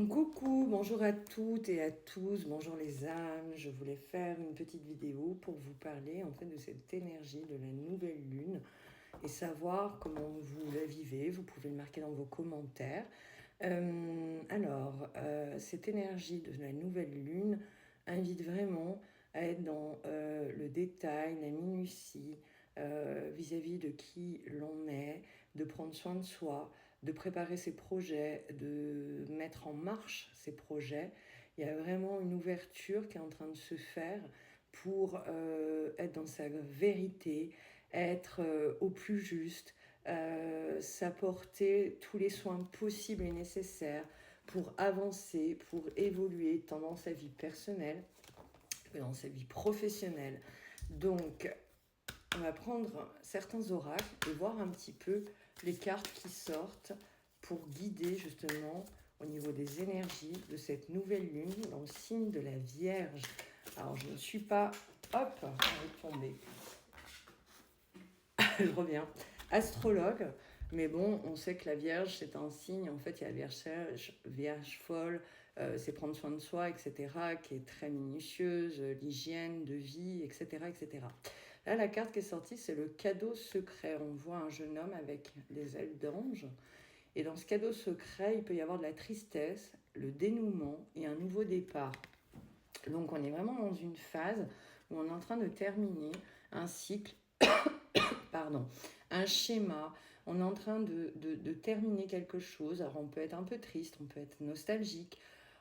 Coucou, bonjour à toutes et à tous, bonjour les âmes. Je voulais faire une petite vidéo pour vous parler en fait de cette énergie de la nouvelle lune et savoir comment vous la vivez. Vous pouvez le marquer dans vos commentaires. Cette énergie de la nouvelle lune invite vraiment à être dans le détail, la minutie, vis-à-vis de qui l'on est, de prendre soin de soi, de préparer ses projets, de mettre en marche ses projets. Il y a vraiment une ouverture qui est en train de se faire pour être dans sa vérité, être au plus juste, s'apporter tous les soins possibles et nécessaires pour avancer, pour évoluer tant dans sa vie personnelle que dans sa vie professionnelle. Donc, on va prendre certains oracles et voir un petit peu les cartes qui sortent pour guider justement au niveau des énergies de cette nouvelle lune dans le signe de la Vierge. Alors, je ne suis pas, hop, on est tombé. Je reviens, astrologue, mais bon, on sait que la Vierge, c'est un signe, en fait, il y a la Vierge folle, c'est prendre soin de soi, etc., qui est très minutieuse, l'hygiène de vie, etc., etc. Là, la carte qui est sortie, c'est le cadeau secret. On voit un jeune homme avec les ailes d'ange, et dans ce cadeau secret, il peut y avoir de la tristesse, le dénouement et un nouveau départ. Donc, on est vraiment dans une phase où on est en train de terminer un cycle, un schéma, on est en train de terminer quelque chose. Alors on peut être un peu triste, on peut être nostalgique,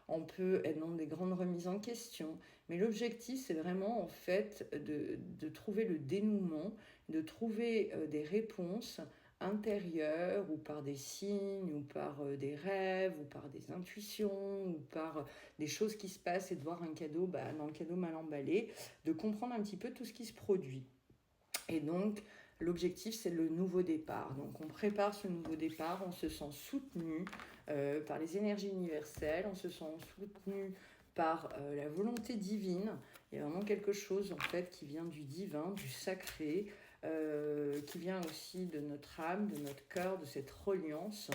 on peut être dans des grandes remises en question, mais l'objectif c'est vraiment en fait de trouver le dénouement, de trouver des réponses intérieures ou par des signes ou par des rêves ou par des intuitions ou par des choses qui se passent et de voir un cadeau dans le cadeau mal emballé, de comprendre un petit peu tout ce qui se produit. Et donc, l'objectif, c'est le nouveau départ. Donc, on prépare ce nouveau départ, on se sent soutenu par les énergies universelles, on se sent soutenu par la volonté divine. Il y a vraiment quelque chose, en fait, qui vient du divin, du sacré, qui vient aussi de notre âme, de notre cœur, de cette reliance,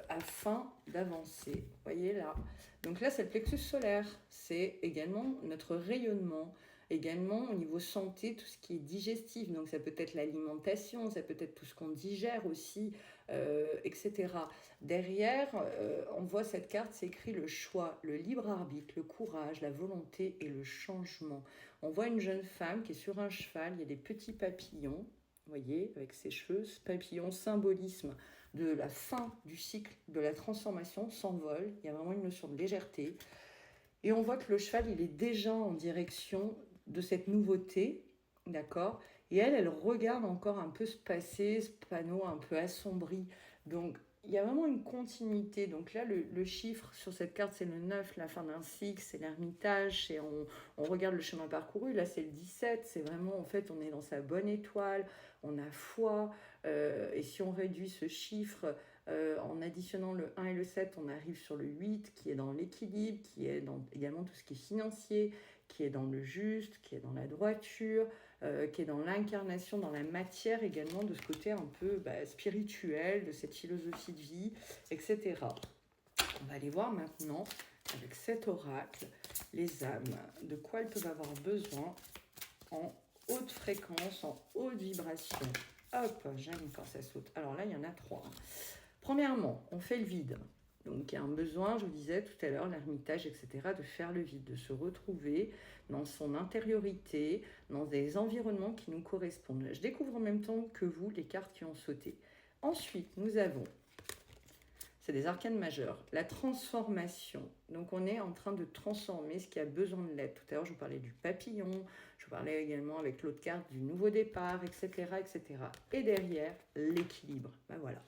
afin d'avancer. Vous voyez là. Donc là, c'est le plexus solaire. C'est également notre rayonnement. Également, au niveau santé, tout ce qui est digestif, donc ça peut être l'alimentation, ça peut être tout ce qu'on digère aussi, etc. Derrière, on voit cette carte, c'est écrit le choix, le libre arbitre, le courage, la volonté et le changement. On voit une jeune femme qui est sur un cheval, il y a des petits papillons, vous voyez, avec ses cheveux, ce papillon, symbolisme de la fin du cycle, de la transformation, s'envole, il y a vraiment une notion de légèreté. Et on voit que le cheval, il est déjà en direction de cette nouveauté, d'accord. Et elle regarde encore un peu se passer, ce panneau un peu assombri. Donc, il y a vraiment une continuité. Donc là, le chiffre sur cette carte, c'est le 9, la fin d'un cycle, c'est l'ermitage, on regarde le chemin parcouru. Là, c'est le 17, c'est vraiment, en fait, on est dans sa bonne étoile, on a foi. Et si on réduit ce chiffre en additionnant le 1 et le 7, on arrive sur le 8 qui est dans l'équilibre, qui est dans également tout ce qui est financier, qui est dans le juste, qui est dans la droiture, qui est dans l'incarnation, dans la matière également, de ce côté un peu spirituel, de cette philosophie de vie, etc. On va aller voir maintenant, avec cet oracle, les âmes, de quoi elles peuvent avoir besoin en haute fréquence, en haute vibration. Hop, j'aime quand ça saute. Alors là, il y en a 3. Premièrement, on fait le vide. Donc il y a un besoin, je vous disais tout à l'heure, l'ermitage, etc., de faire le vide, de se retrouver dans son intériorité, dans des environnements qui nous correspondent. Je découvre en même temps que vous les cartes qui ont sauté. Ensuite, nous avons, c'est des arcanes majeurs, la transformation. Donc on est en train de transformer ce qui a besoin de l'être. Tout à l'heure, je vous parlais du papillon, je vous parlais également avec l'autre carte du nouveau départ, etc., etc. Et derrière, l'équilibre. Ben voilà.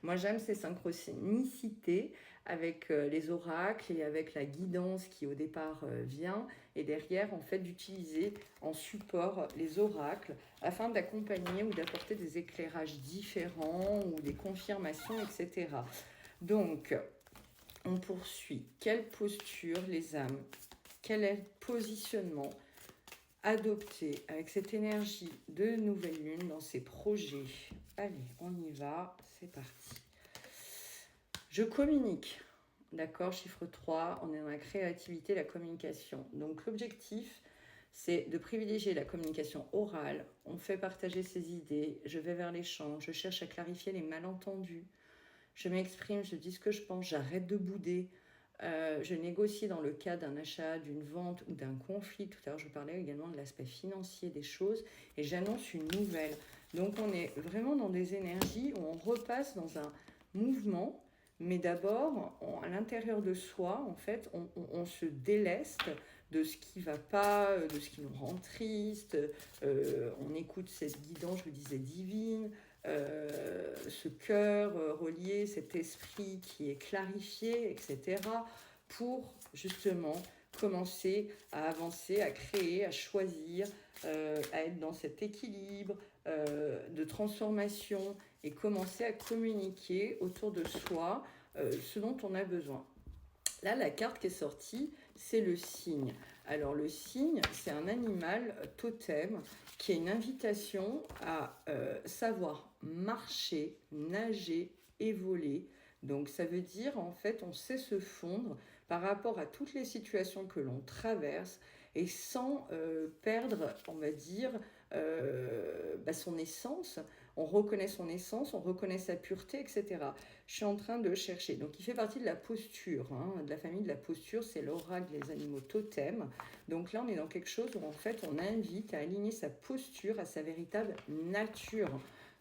Moi, j'aime ces synchronicités avec les oracles et avec la guidance qui, au départ, vient. Et derrière, en fait, d'utiliser en support les oracles afin d'accompagner ou d'apporter des éclairages différents ou des confirmations, etc. Donc, on poursuit. Quelle posture, les âmes? Quel est le positionnement adopté avec cette énergie de nouvelle lune dans ses projets? Allez, on y va, c'est parti. Je communique D'accord, chiffre 3, on est dans la créativité, la communication. Donc l'objectif, c'est de privilégier la communication orale. On fait partager ses idées, je vais vers l'échange, je cherche à clarifier les malentendus, je m'exprime, je dis ce que je pense, j'arrête de bouder. Je négocie dans le cas d'un achat, d'une vente ou d'un conflit. Tout à l'heure, je parlais également de l'aspect financier des choses et j'annonce une nouvelle. Donc, on est vraiment dans des énergies où on repasse dans un mouvement, mais d'abord, à l'intérieur de soi, en fait, on se déleste de ce qui ne va pas, de ce qui nous rend triste. On écoute cette guidance, je vous disais, divine. Ce cœur relié, cet esprit qui est clarifié, etc., pour justement commencer à avancer, à créer, à choisir, à être dans cet équilibre de transformation et commencer à communiquer autour de soi ce dont on a besoin. Là, la carte qui est sortie, c'est le cygne. Alors le cygne, c'est un animal totem qui est une invitation à savoir marcher, nager et voler. Donc ça veut dire en fait on sait se fondre par rapport à toutes les situations que l'on traverse et sans perdre, on va dire, son essence. On reconnaît son essence, on reconnaît sa pureté, etc. Je suis en train de chercher. Donc, il fait partie de la posture, de la famille de la posture. C'est l'oracle des animaux totems. Donc là, on est dans quelque chose où, en fait, on invite à aligner sa posture à sa véritable nature.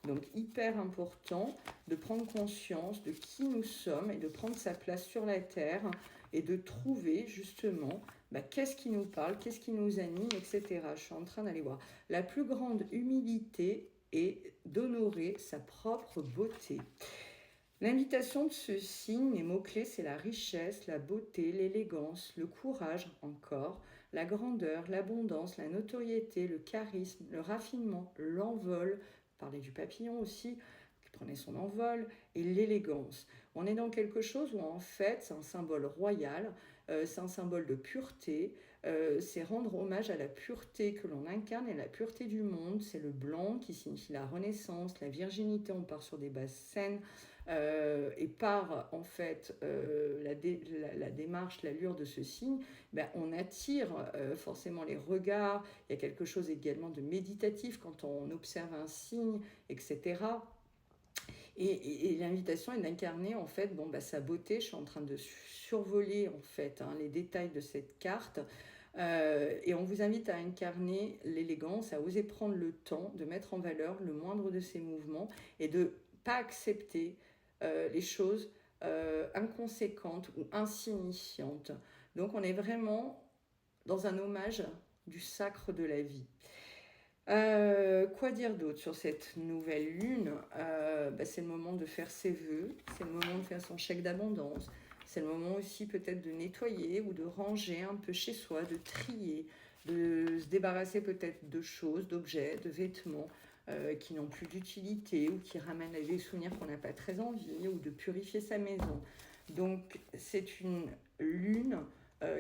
Donc, hyper important de prendre conscience de qui nous sommes et de prendre sa place sur la Terre et de trouver, justement, qu'est-ce qui nous parle, qu'est-ce qui nous anime, etc. Je suis en train d'aller voir. La plus grande humilité est d'honorer sa propre beauté. L'invitation de ce signe, les mots-clés, c'est la richesse, la beauté, l'élégance, le courage encore, la grandeur, l'abondance, la notoriété, le charisme, le raffinement, l'envol, parler du papillon aussi, qui prenait son envol, et l'élégance. On est dans quelque chose où en fait c'est un symbole royal, c'est un symbole de pureté, c'est rendre hommage à la pureté que l'on incarne et la pureté du monde. C'est le blanc qui signifie la renaissance, la virginité, on part sur des bases saines. Et par en fait la démarche, l'allure de ce signe, on attire forcément les regards. Il y a quelque chose également de méditatif quand on observe un signe, etc. Et l'invitation est d'incarner en fait sa beauté. Je suis en train de survoler en fait les détails de cette carte. Et on vous invite à incarner l'élégance, à oser prendre le temps de mettre en valeur le moindre de ces mouvements et de pas accepter les choses inconséquentes ou insignifiantes. Donc on est vraiment dans un hommage du sacre de la vie. Quoi dire d'autre sur cette nouvelle lune? C'est le moment de faire ses vœux, c'est le moment de faire son chèque d'abondance, c'est le moment aussi peut-être de nettoyer ou de ranger un peu chez soi, de trier, de se débarrasser peut-être de choses, d'objets, de vêtements qui n'ont plus d'utilité ou qui ramènent à des souvenirs qu'on n'a pas très envie, ou de purifier sa maison. Donc c'est une lune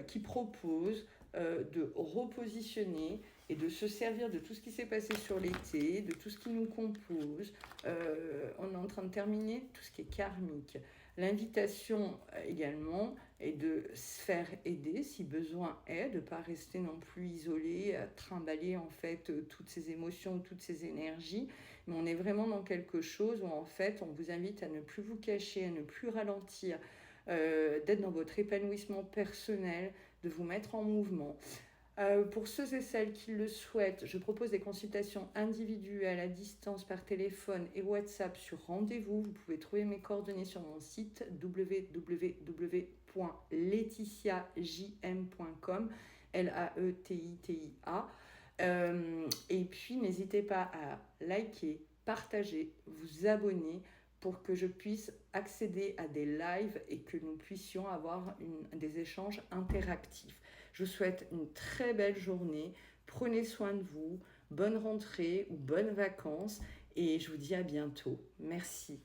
qui propose de repositionner et de se servir de tout ce qui s'est passé sur l'été, de tout ce qui nous compose. On est en train de terminer tout ce qui est karmique. L'invitation également est de se faire aider si besoin est, de ne pas rester non plus isolé, à trimballer en fait toutes ces émotions, toutes ces énergies. Mais on est vraiment dans quelque chose où en fait on vous invite à ne plus vous cacher, à ne plus ralentir, d'être dans votre épanouissement personnel, de vous mettre en mouvement. Pour ceux et celles qui le souhaitent, je propose des consultations individuelles à distance par téléphone et WhatsApp sur rendez-vous. Vous pouvez trouver mes coordonnées sur mon site www.laetitiajm.com, Laetitia. Et puis n'hésitez pas à liker, partager, vous abonner pour que je puisse accéder à des lives et que nous puissions avoir des échanges interactifs. Je vous souhaite une très belle journée, prenez soin de vous, bonne rentrée ou bonnes vacances et je vous dis à bientôt. Merci.